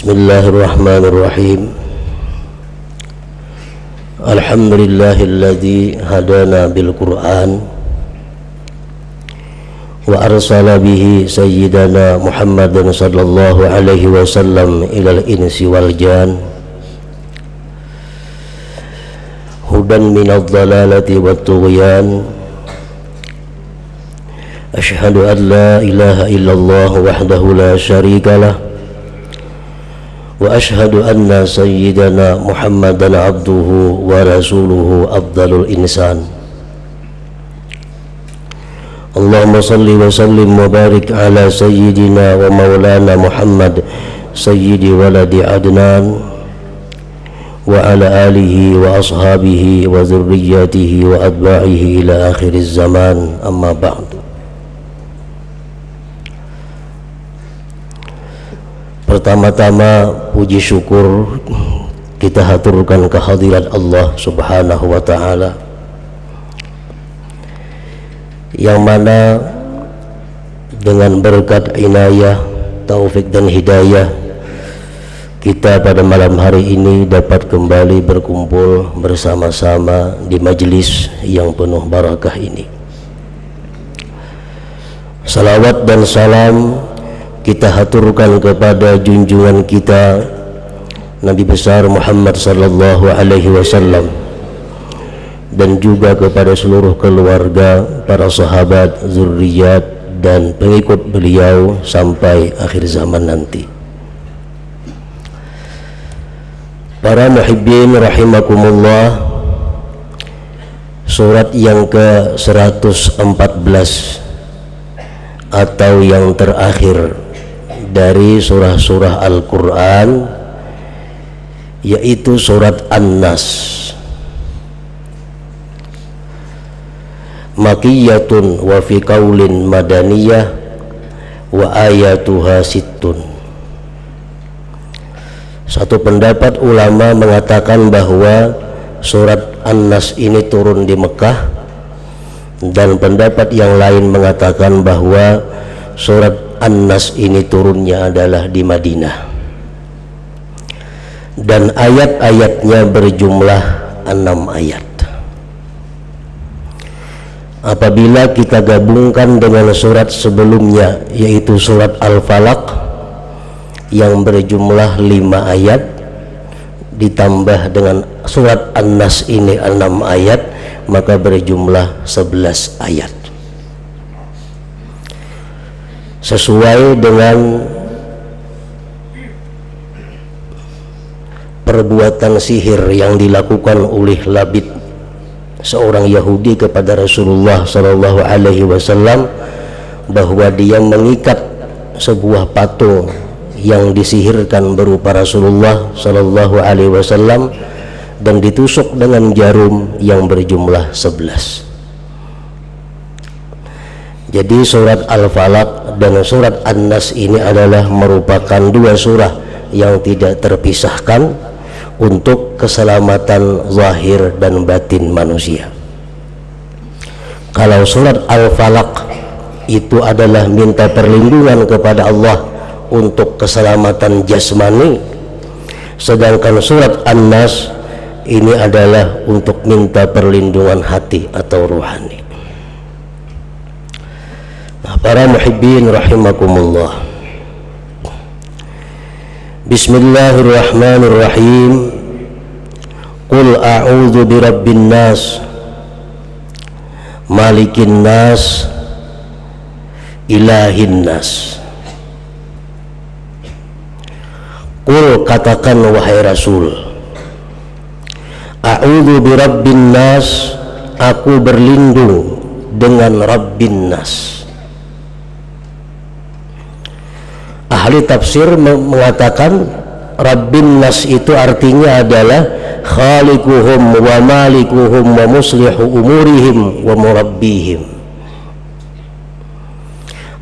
Bismillahirrahmanirrahim. Alhamdulillahilladzi hadana bil Qur'an wa arsala bihi sayyidana Muhammadan sallallahu alaihi wasallam ilal insi wal jan hudan minadh dhalalati wat tughyan. Asyhadu an la ilaha illallah wahdahu la syarikalah wa ashhadu anna sayyidana Muhammadan abduhu wa rasuluhu afdalul insan. Allahumma salli wa sallim wa barik ala sayyidina wa maulana Muhammad sayyidi waladi Adnan wa ala alihi wa ashabihi wa dhurriyyatihi wa atba'ihi ila akhiriz zaman, amma ba'du. Pertama-tama puji syukur kita haturkan kehadirat Allah Subhanahu wa ta'ala, yang mana dengan berkat inayah, taufik dan hidayah kita pada malam hari ini dapat kembali berkumpul bersama-sama di majelis yang penuh barakah ini. Salawat dan salam kita haturkan kepada junjungan kita Nabi besar Muhammad sallallahu alaihi wasallam, dan juga kepada seluruh keluarga, para sahabat, zurriyat dan pengikut beliau sampai akhir zaman nanti. Para muhibbin rahimakumullah, surat yang ke-114 atau yang terakhir dari surah-surah Al-Quran, yaitu surat An-Nas, makiyatun wa fi qaulin madaniyah wa ayatuha sittun. Satu pendapat ulama mengatakan bahwa surat An-Nas ini turun di Mekah, dan pendapat yang lain mengatakan bahwa surat An-Nas ini turunnya adalah di Madinah, dan ayat-ayatnya berjumlah 6 ayat. Apabila kita gabungkan dengan surat sebelumnya, yaitu surat Al-Falaq yang berjumlah 5 ayat, ditambah dengan surat An-Nas ini 6 ayat, maka berjumlah 11 ayat. Sesuai dengan perbuatan sihir yang dilakukan oleh Labid, seorang Yahudi, kepada Rasulullah sallallahu alaihi wasallam, bahwa dia mengikat sebuah patung yang disihirkan berupa Rasulullah sallallahu alaihi wasallam dan ditusuk dengan jarum yang berjumlah 11. Jadi surat Al-Falaq dan surat An-Nas ini adalah merupakan 2 surah yang tidak terpisahkan untuk keselamatan zahir dan batin manusia. Kalau surat Al-Falaq itu adalah minta perlindungan kepada Allah untuk keselamatan jasmani, sedangkan surat An-Nas ini adalah untuk minta perlindungan hati atau rohani. Nah, para muhibbin rahimakumullah, bismillahirrahmanirrahim. Qul a'udzu birabbin nas, malikin nas, ilahin nas. Qul, katakan wahai Rasul, a'udzu birabbin nas, aku berlindung dengan Rabbin nas. Ahli tafsir mengatakan Rabbin nas itu artinya adalah khaliquhum wa malikuhum wa muslihu umurihim wa murabbihim.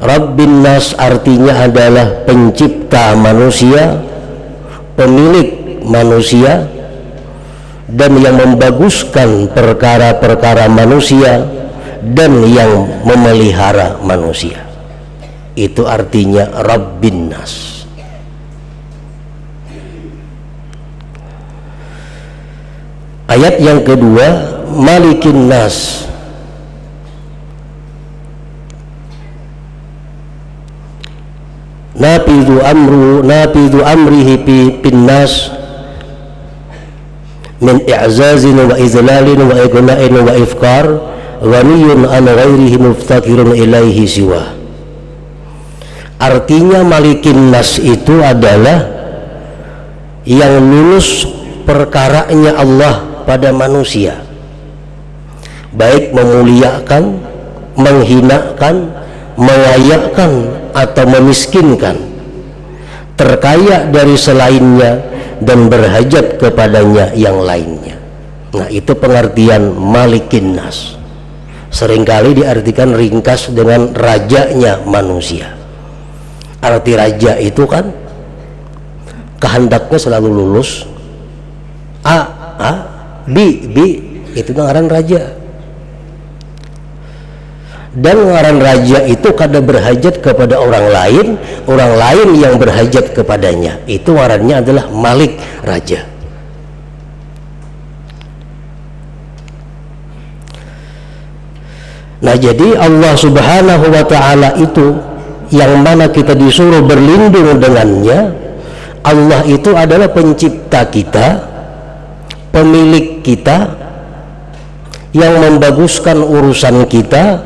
Rabbin nas artinya adalah pencipta manusia, pemilik manusia, dan yang membaguskan perkara-perkara manusia, dan yang memelihara manusia. Itu artinya Rabbin nas. Ayat yang kedua, Malikin Nas. Nafidu amrihi bin nas min i'zazin wa izlalin wa iqna'in wa ifkar ghaniyun an ghairihi muftakirun ilaihi siwa. Artinya Malikin Nas itu adalah yang lulus perkaranya Allah pada manusia, baik memuliakan, menghinakan, mengayakkan atau memiskinkan, terkaya dari selainnya dan berhajat kepadanya yang lainnya. Nah, itu pengertian Malikin Nas. Seringkali diartikan ringkas dengan rajanya manusia. Arti raja itu kan kehendaknya selalu lulus. B itu ngaran raja. Dan ngaran raja itu kada berhajat kepada orang lain yang berhajat kepadanya. Itu ngarannya adalah Malik, raja. Nah, jadi Allah Subhanahu wa ta'ala itu yang mana kita disuruh berlindung dengannya. Allah itu adalah pencipta kita, pemilik kita, yang membaguskan urusan kita,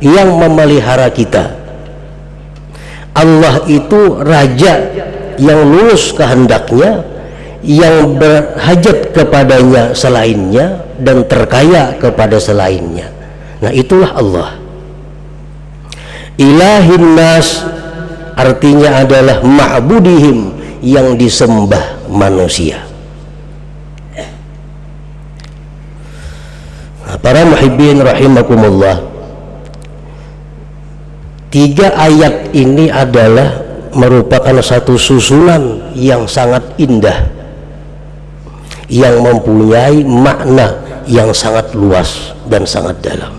yang memelihara kita. Allah itu raja yang lulus kehendaknya, yang berhajat kepadanya selainnya dan terkaya kepada selainnya. Nah, itulah Allah. Ilahin Nas artinya adalah ma'budihim, yang disembah manusia. Nah, para muhibbin rahimakumullah, 3 ayat ini adalah merupakan satu susunan yang sangat indah, yang mempunyai makna yang sangat luas dan sangat dalam.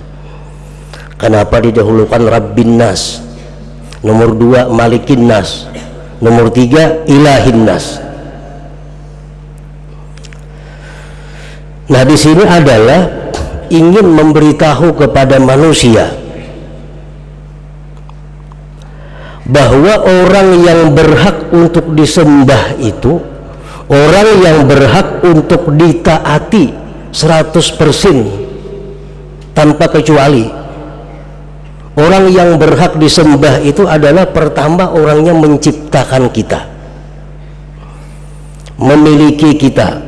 Kenapa didahulukan Rabbin Nas, nomor 2 Malikin Nas, nomor 3 Ilahin Nas. Nah, di sini adalah ingin memberitahu kepada manusia bahwa orang yang berhak untuk disembah itu, orang yang berhak untuk ditaati 100% tanpa kecuali. Orang yang berhak disembah itu adalah pertama orangnya menciptakan kita, memiliki kita,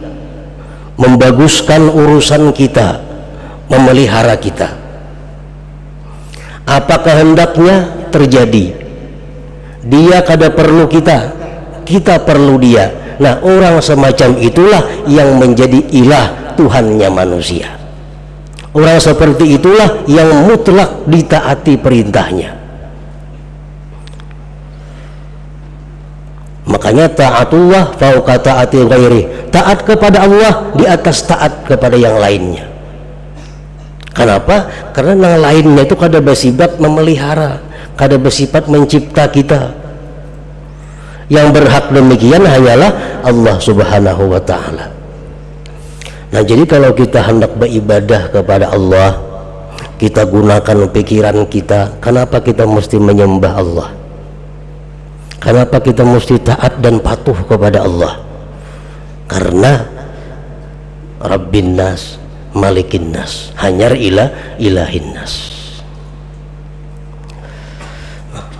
membaguskan urusan kita, memelihara kita. Apa kehendaknya terjadi. Dia kada perlu kita, kita perlu dia. Nah, orang semacam itulah yang menjadi ilah, Tuhannya manusia. Orang seperti itulah yang mutlak ditaati perintahnya. Makanya taatullah fauqa taati ghairi, taat kepada Allah di atas taat kepada yang lainnya. Kenapa? Karena yang lainnya itu kada bersifat memelihara, kada bersifat mencipta kita. Yang berhak demikian hanyalah Allah Subhanahu wa ta'ala. Nah, jadi kalau kita hendak beribadah kepada Allah, kita gunakan pikiran kita. Kenapa kita mesti menyembah Allah? Kenapa kita mesti taat dan patuh kepada Allah? Karena Rabbin Nas, Malikin Nas, hanyar ilahin Nas.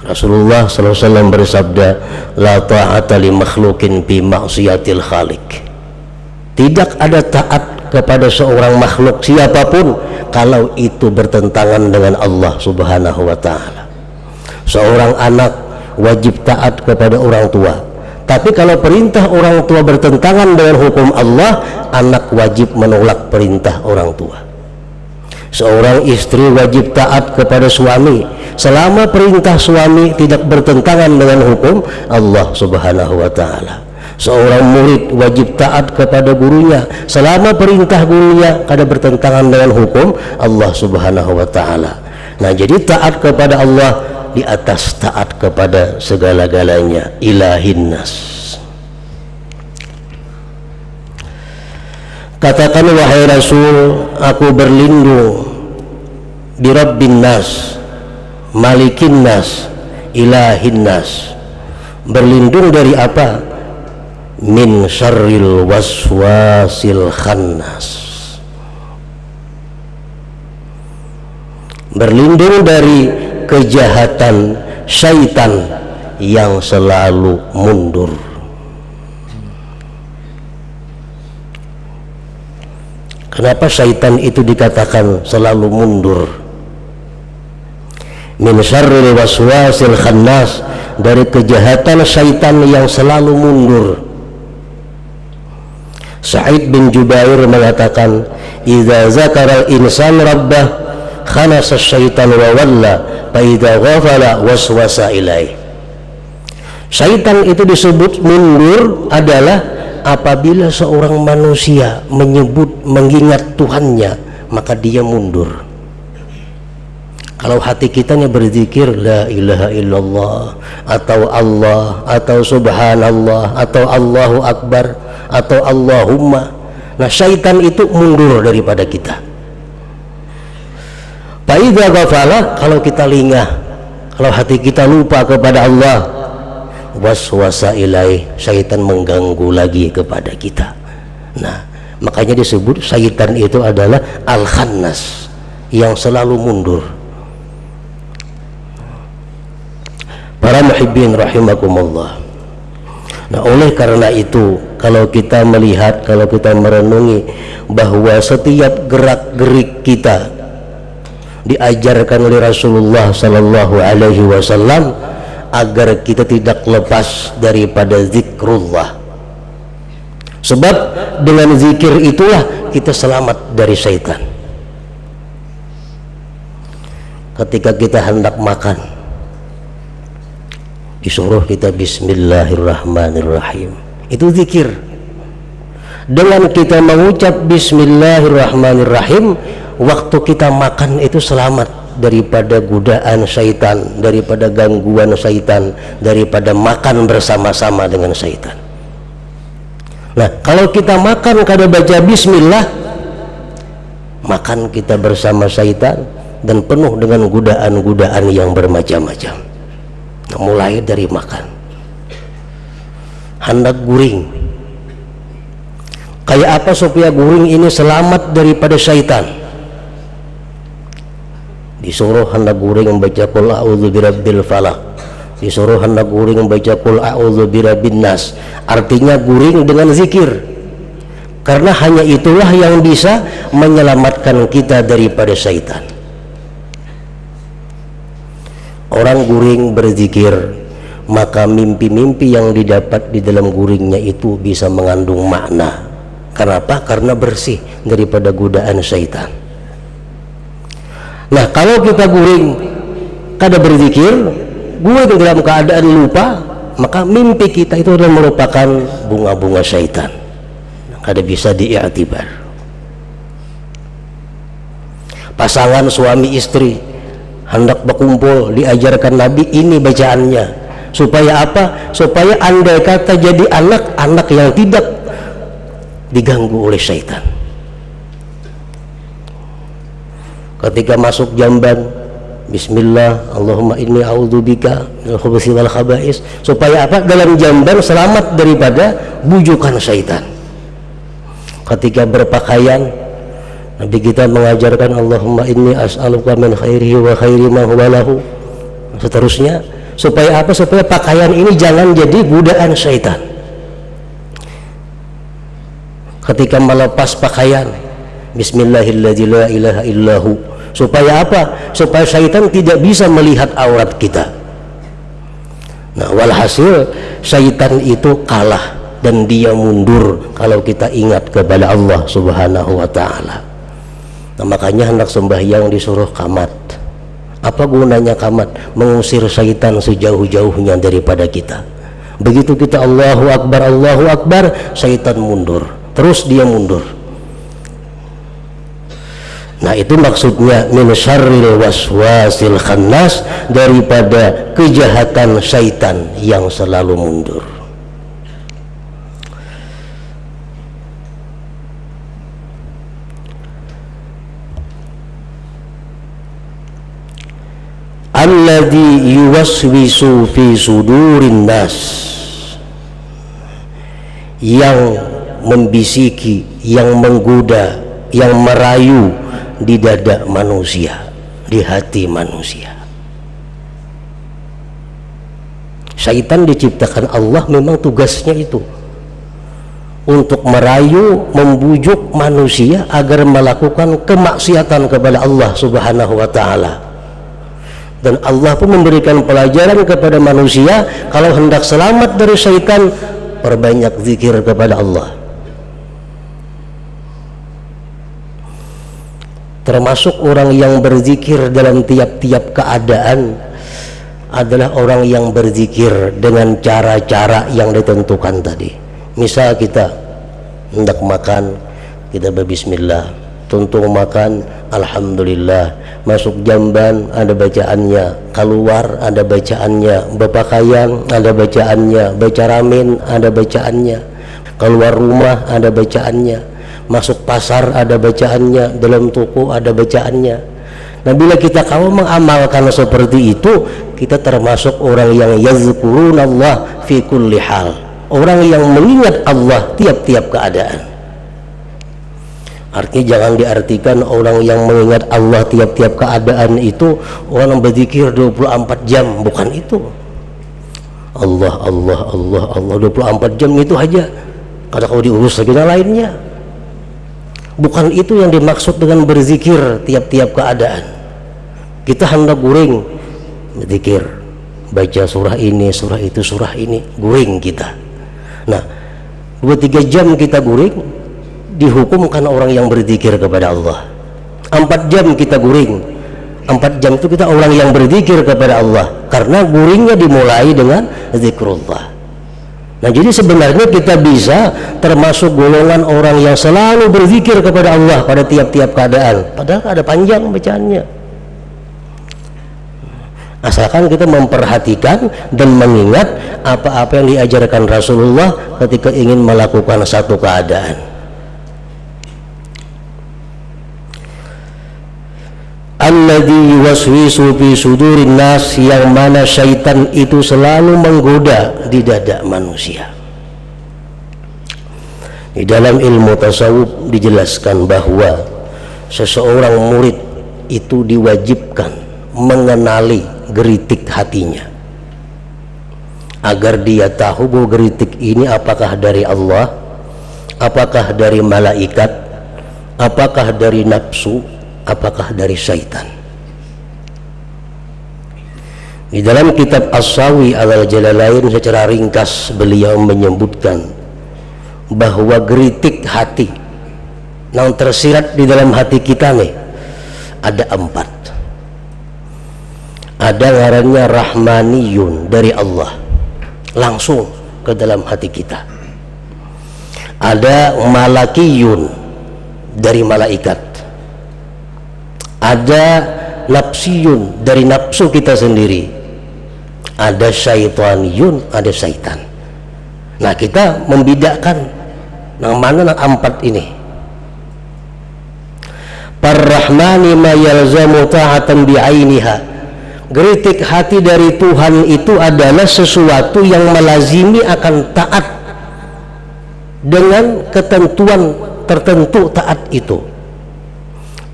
Rasulullah SAW bersabda, la ta'ata li makhlukin bi maksiatil khaliq. Tidak ada taat kepada seorang makhluk siapapun kalau itu bertentangan dengan Allah Subhanahu wa ta'ala. Seorang anak wajib taat kepada orang tua, tapi kalau perintah orang tua bertentangan dengan hukum Allah, anak wajib menolak perintah orang tua. Seorang istri wajib taat kepada suami selama perintah suami tidak bertentangan dengan hukum Allah Subhanahu wa ta'ala. Seorang murid wajib taat kepada gurunya selama perintah gurunya kada bertentangan dengan hukum Allah Subhanahu wa ta'ala. Nah, jadi taat kepada Allah di atas taat kepada segala-galanya, ilahin nas. Katakan wahai Rasul, aku berlindung bi Rabbin nas, Malikin nas, Ilahin nas. Berlindung dari apa? Min syarril waswasil khannas. Berlindung dari kejahatan syaitan yang selalu mundur. Kenapa syaitan itu dikatakan selalu mundur? Min syarril waswasil khannas, dari kejahatan syaitan yang selalu mundur. Sa'id bin Jubair mengatakan, idza zakara al-insan rabbah khanasa syaitan wa walla fa idza ghafala waswasa ilaih. Syaitan itu disebut mundur adalah apabila seorang manusia mengingat Tuhannya, maka dia mundur. Kalau hati kitanya berzikir la ilaha illallah, atau Allah, atau subhanallah, atau Allahu akbar, atau Allahumma, nah syaitan itu mundur daripada kita. Fa'idha ghafala, kalau kita lingah, kalau hati kita lupa kepada Allah, waswasa ilaih, syaitan mengganggu lagi kepada kita. Nah, makanya disebut syaitan itu adalah al-khannas, yang selalu mundur. Para muhibbin rahimakumullah. Nah, oleh karena itu, kalau kita melihat, kalau kita merenungi bahwa setiap gerak-gerik kita diajarkan oleh Rasulullah sallallahu alaihi wasallam agar kita tidak lepas daripada zikrullah. Sebab dengan zikir itulah kita selamat dari syaitan. Ketika kita hendak makan, disuruh kita bismillahirrahmanirrahim, itu zikir. Dengan kita mengucap bismillahirrahmanirrahim, waktu kita makan itu selamat daripada godaan syaitan, daripada gangguan syaitan, daripada makan bersama-sama dengan syaitan. Nah, kalau kita makan kada baca bismillah, makan kita bersama syaitan dan penuh dengan godaan-godaan yang bermacam-macam. Nah, mulai dari makan, hendak guring, kayak apa supaya guring ini selamat daripada syaitan? Disuruh hendak guring membaca qul a'udzu birabbil falaq, disuruh hendak guring membaca qul a'udzu birabbin nas. Artinya guring dengan zikir, karena hanya itulah yang bisa menyelamatkan kita daripada syaitan. Orang guring berzikir, maka mimpi-mimpi yang didapat di dalam guringnya itu bisa mengandung makna. Kenapa? Karena bersih daripada godaan syaitan. Nah, kalau kita guring kada berzikir, guring dalam keadaan lupa, maka mimpi kita itu adalah merupakan bunga-bunga syaitan, kada bisa diiktibar. Pasangan suami istri hendak berkumpul, diajarkan Nabi ini bacaannya, supaya apa? Supaya andai kata jadi anak-anak yang tidak diganggu oleh syaitan. Ketika masuk jamban, bismillah, Allahumma inni a'udzubika minal khubuthi wal khaba'is, supaya apa? Dalam jamban selamat daripada bujukan syaitan. Ketika berpakaian, Nabi kita mengajarkan Allahumma inni as'aluka min khairihi wa khairi ma huwa lahu, seterusnya, supaya apa? Supaya pakaian ini jangan jadi godaan syaitan. Ketika melepas pakaian, bismillahilladzi la ilaha illahu, supaya apa? Supaya syaitan tidak bisa melihat aurat kita. Nah, walhasil syaitan itu kalah dan dia mundur kalau kita ingat kepada Allah subhanahu wa ta'ala. Nah, makanya hendak sembahyang disuruh qamat. Apa gunanya qamat? Mengusir syaitan sejauh-jauhnya daripada kita. Begitu kita Allahu Akbar, syaitan mundur, terus dia mundur. Nah, itu maksudnya min syarril waswasil khannas, daripada kejahatan syaitan yang selalu mundur. alladzi yuwaswisu fi sudurin nas, yang membisiki, yang menggoda, yang merayu di dada manusia, di hati manusia. Syaitan diciptakan Allah, memang tugasnya itu untuk merayu, membujuk manusia agar melakukan kemaksiatan kepada Allah Subhanahu wa ta'ala. Dan Allah pun memberikan pelajaran kepada manusia, kalau hendak selamat dari syaitan, perbanyak zikir kepada Allah. Termasuk orang yang berzikir dalam tiap-tiap keadaan adalah orang yang berzikir dengan cara-cara yang ditentukan tadi. Misal kita hendak makan, kita berbismillah, tuntung makan, alhamdulillah, masuk jamban ada bacaannya, keluar ada bacaannya, berpakaian ada bacaannya, baca ramen ada bacaannya, keluar rumah ada bacaannya, masuk pasar ada bacaannya, dalam toko ada bacaannya. Nah, bila kita kalau mengamalkan seperti itu, kita termasuk orang yang yazkurunallah fi kulli hal, orang yang mengingat Allah tiap-tiap keadaan. Artinya jangan diartikan orang yang mengingat Allah tiap-tiap keadaan itu orang yang berzikir 24 jam, bukan itu. Allah Allah Allah Allah 24 jam itu aja, kadang kalau diurus lagi lainnya. Bukan itu yang dimaksud dengan berzikir tiap-tiap keadaan. Kita hendak guring, berzikir, baca surah ini, surah itu, surah ini, guring kita. Nah, 2-3 jam kita guring, dihukumkan orang yang berzikir kepada Allah. 4 jam kita guring, 4 jam itu kita orang yang berzikir kepada Allah, karena guringnya dimulai dengan zikrullah. Nah, jadi sebenarnya kita bisa termasuk golongan orang yang selalu berzikir kepada Allah pada tiap-tiap keadaan, padahal ada panjang bacaannya. Asalkan kita memperhatikan dan mengingat apa-apa yang diajarkan Rasulullah ketika ingin melakukan satu keadaan. Alladzi yuwaswisu fi sudurin nas, yang mana syaitan itu selalu menggoda di dada manusia. Di dalam ilmu tasawuf dijelaskan bahwa seseorang murid itu diwajibkan mengenali geritik hatinya, agar dia tahu bahwa geritik ini apakah dari Allah, apakah dari malaikat, apakah dari nafsu, apakah dari syaitan. Di dalam kitab As-Sawi Al-Jalalain secara ringkas beliau menyebutkan bahwa geritik hati yang tersirat di dalam hati kita nih ada 4. Ada ngarannya rahmaniyun, dari Allah langsung ke dalam hati kita. Ada malakiyun, dari malaikat. Ada nafsiyun, dari nafsu kita sendiri. Ada syaitaniyun, ada syaitan. Nah, kita membedakan yang mana yang 4 ini. Par-Rahmani ma yalzamu ta'atan bi'ainiha. Geritik hati dari Tuhan itu adalah sesuatu yang melazimi akan taat dengan ketentuan tertentu taat itu.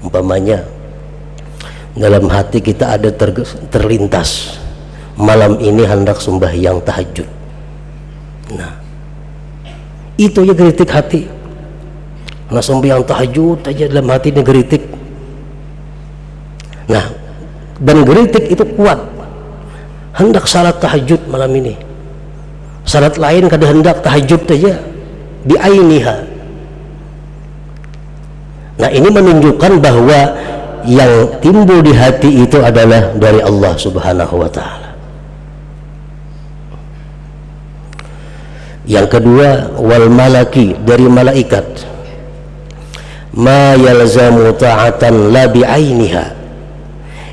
Umpamanya dalam hati kita ada terlintas, malam ini hendak sembahyang tahajud. Nah, itu ya geritik hati. Nah, sembahyang tahajud aja dalam hati ini geritik. Nah, dan geritik itu kuat, hendak salat tahajud malam ini, salat lain kada hendak tahajud aja, bi'ainiha. Nah, ini menunjukkan bahwa yang timbul di hati itu adalah dari Allah Subhanahu wa ta'ala. Yang kedua, wal malaki, dari malaikat. Ma yalzamu ta'atan la bi'ainiha,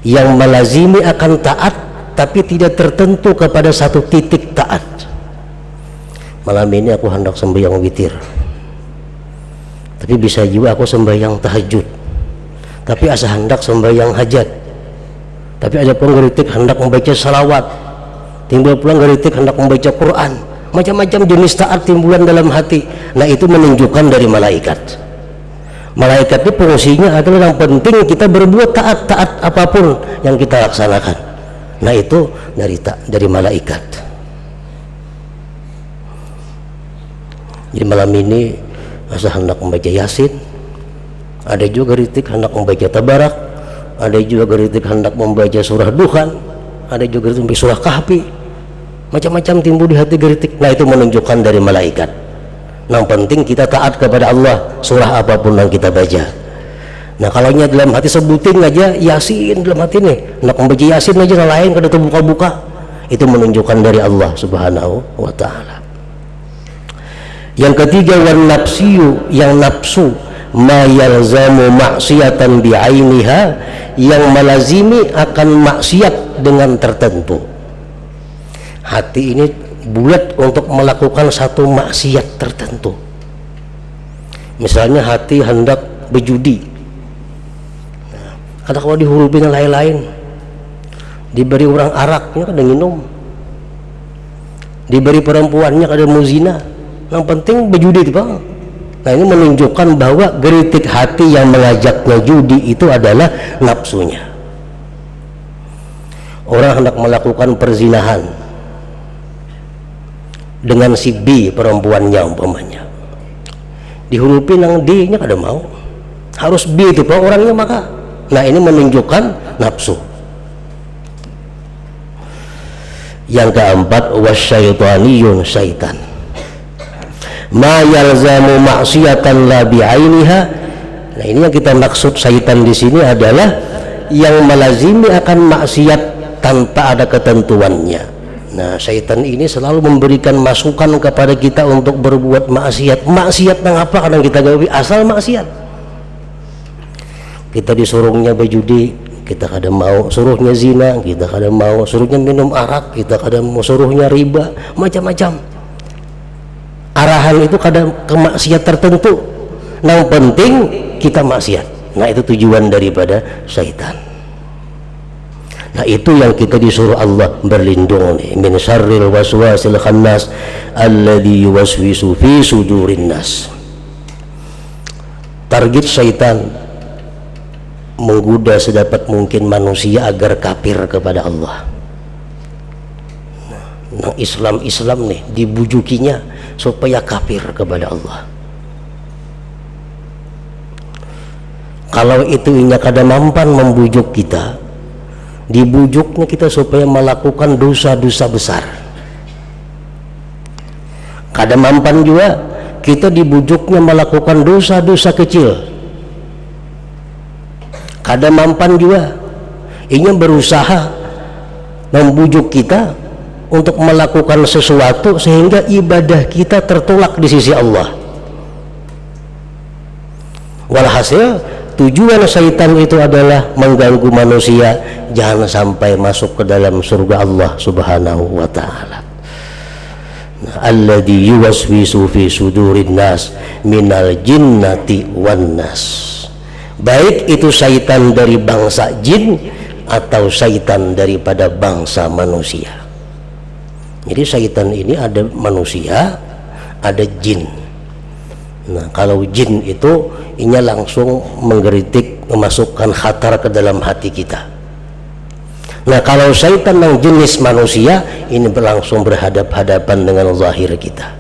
yang melazimi akan taat tapi tidak tertentu kepada satu titik taat. Malam ini aku hendak sembahyang witir, tapi bisa juga aku sembahyang tahajud, tapi asa hendak sembahyang hajat, Tapi ada pun geritik hendak membaca salawat, timbul pula geritik hendak membaca Quran, macam-macam jenis taat timbulan dalam hati. Nah itu menunjukkan dari malaikat. Malaikat itu fungsinya adalah yang penting kita berbuat taat apapun yang kita laksanakan. Nah itu dari malaikat. Jadi malam ini asa hendak membaca Yasin, ada juga geritik hendak membaca Tabarak, ada juga geritik hendak membaca surah Duhan, ada juga geritik surah Kahfi, macam-macam timbul di hati geritik. Nah itu menunjukkan dari malaikat. Yang penting kita taat kepada Allah surah apapun yang kita baca. Nah kalau dalam hati sebutin aja Yasin dalam hati nih, hendak membaca Yasin aja lain kada terbuka-buka, itu menunjukkan dari Allah Subhanahu wa ta'ala. Yang ketiga, wan nafsiyu, yang nafsu, ma yalzamu maksiatan bi'ainiha, yang melazimi akan maksiat dengan tertentu. Hati ini bulat untuk melakukan satu maksiat tertentu. Misalnya hati hendak berjudi, kadang kalau dihurupin lain-lain, diberi orang araknya kada minum, diberi perempuannya kada mau zina, yang penting berjudi itu bang. Nah ini menunjukkan bahwa geritik hati yang mengajaknya judi itu adalah nafsunya. Orang hendak melakukan perzinahan dengan si B perempuannya umpamanya, dihurupin yang D nya kada mau, harus B itu pak orangnya maka. Nah ini menunjukkan nafsu. Yang keempat, wasyaitaniyun, syaitan, ma yalzamu maksiatan la bi'ainiha. Nah ini yang kita maksud syaitan di sini adalah yang melazimi akan maksiat tanpa ada ketentuannya. Nah syaitan ini selalu memberikan masukan kepada kita untuk berbuat maksiat. Maksiat yang apa kadang kita gawe, asal maksiat. Kita disuruhnya berjudi, kita kadang mau, suruhnya zina, kita kadang mau, suruhnya minum arak, kita kadang mau, suruhnya riba, macam-macam. Arahan itu kadang ke maksiat tertentu. Yang penting kita maksiat. Nah itu tujuan daripada syaitan. Nah itu yang kita disuruh Allah berlindung nih, min syarril waswasil khannas alladzi yuwaswisu fi sudurin nas. Target syaitan menggoda sedapat mungkin manusia agar kafir kepada Allah. Nah Islam nih dibujukinya supaya kafir kepada Allah. Kalau itu inya kada mampan membujuk kita, dibujuknya kita supaya melakukan dosa-dosa besar. Kada mampan juga kita dibujuknya melakukan dosa-dosa kecil. Kada mampan juga inya berusaha membujuk kita untuk melakukan sesuatu sehingga ibadah kita tertolak di sisi Allah. Walhasil tujuan syaitan itu adalah mengganggu manusia jangan sampai masuk ke dalam surga Allah Subhanahu wa ta'ala. Alladzi yuwaswisu fi sudurin nas minal jinnati wan nas. Baik itu syaitan dari bangsa jin atau syaitan daripada bangsa manusia. Jadi syaitan ini ada manusia, ada jin. Nah kalau jin itu inya langsung menggeritik, memasukkan khatar ke dalam hati kita. Nah kalau syaitan yang jenis manusia ini berlangsung berhadap-hadapan dengan zahir kita.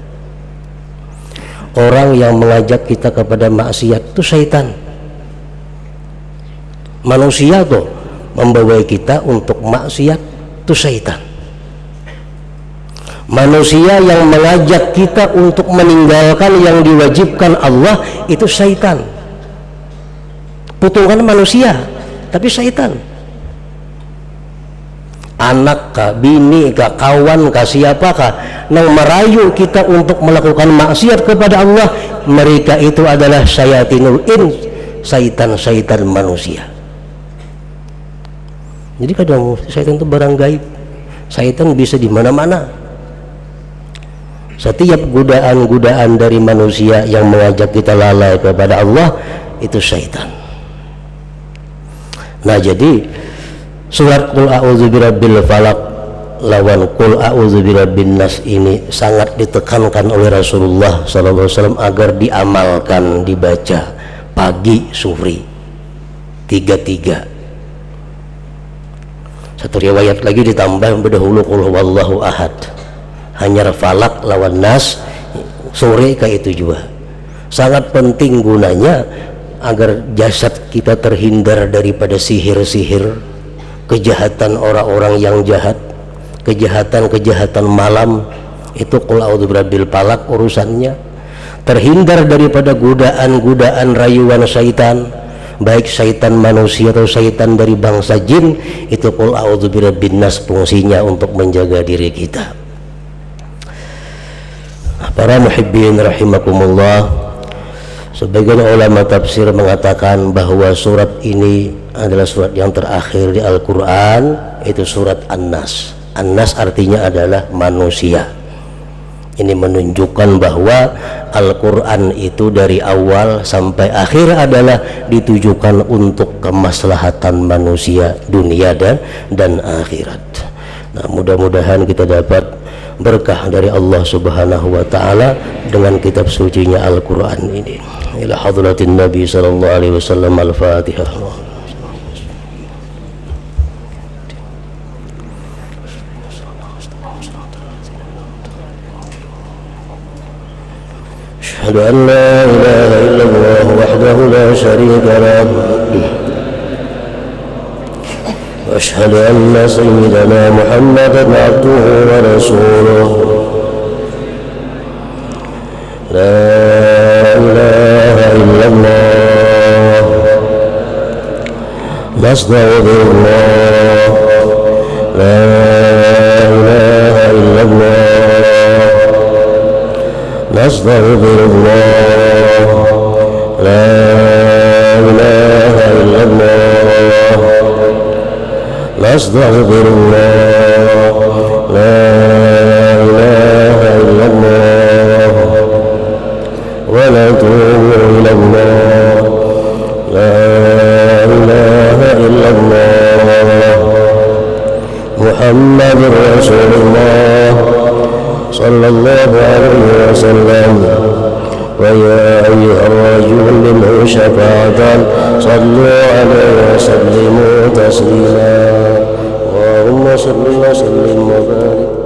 Orang yang mengajak kita kepada maksiat itu syaitan. Manusia tuh membawa kita untuk maksiat itu syaitan. Manusia yang mengajak kita untuk meninggalkan yang diwajibkan Allah itu syaitan. Putungan manusia tapi syaitan. Anak kah, bini kah, kawan kah, siapakah yang merayu kita untuk melakukan maksiat kepada Allah, mereka itu adalah syayatinul ins, syaitan-syaitan manusia. Jadi kadang syaitan itu barang gaib. Syaitan bisa di mana-mana. Setiap godaan-godaan dari manusia yang mengajak kita lalai kepada Allah itu syaitan. Nah jadi Surat Qul a'udzu birabbil falaq lawan Qul a'udzu birabbin nas ini sangat ditekankan oleh Rasulullah SAW agar diamalkan, dibaca pagi sore tiga. Satu riwayat lagi ditambah berdahulu Qul huwallahu ahad, hanya falak lawan nas sore kayak itu juga. Sangat penting gunanya agar jasad kita terhindar daripada sihir-sihir, kejahatan orang-orang yang jahat, kejahatan malam. Itu Qul a'udzu birabbil falaq urusannya. Terhindar daripada godaan-godaan rayuan syaitan, baik syaitan manusia atau syaitan dari bangsa jin. Itu Qul a'udzu birabbin nas fungsinya untuk menjaga diri kita. Para muhibbin rahimakumullah, sebagian ulama tafsir mengatakan bahwa surat ini adalah surat yang terakhir di Al-Quran, itu surat An-Nas. An-Nas artinya adalah manusia. Ini menunjukkan bahwa Al-Quran itu dari awal sampai akhir adalah ditujukan untuk kemaslahatan manusia dunia dan akhirat. Nah, mudah-mudahan kita dapat berkah dari Allah Subhanahu wa taala dengan kitab sucinya Al-Qur'an ini. Ila hadratin Nabi sallallahu alaihi wasallam. Al-Fatihah. Asyhadu an la ilaha illallah wahdahu la syarika lah. وأشهد أن سيدنا محمدا عبده ورسوله. لا إله إلا الله نستغفر الله. لا إله إلا الله نستغفر الله. لا إله إلا الله نستغفر الله. لا إله إلا الله ونتوب إلى الله. لا إله إلا الله محمد رسول الله صلى الله عليه وسلم. ويا أيها الرجل منه شفاعة صلوا عليه وسلموا تسليما. اللهم صل وسلم وبارك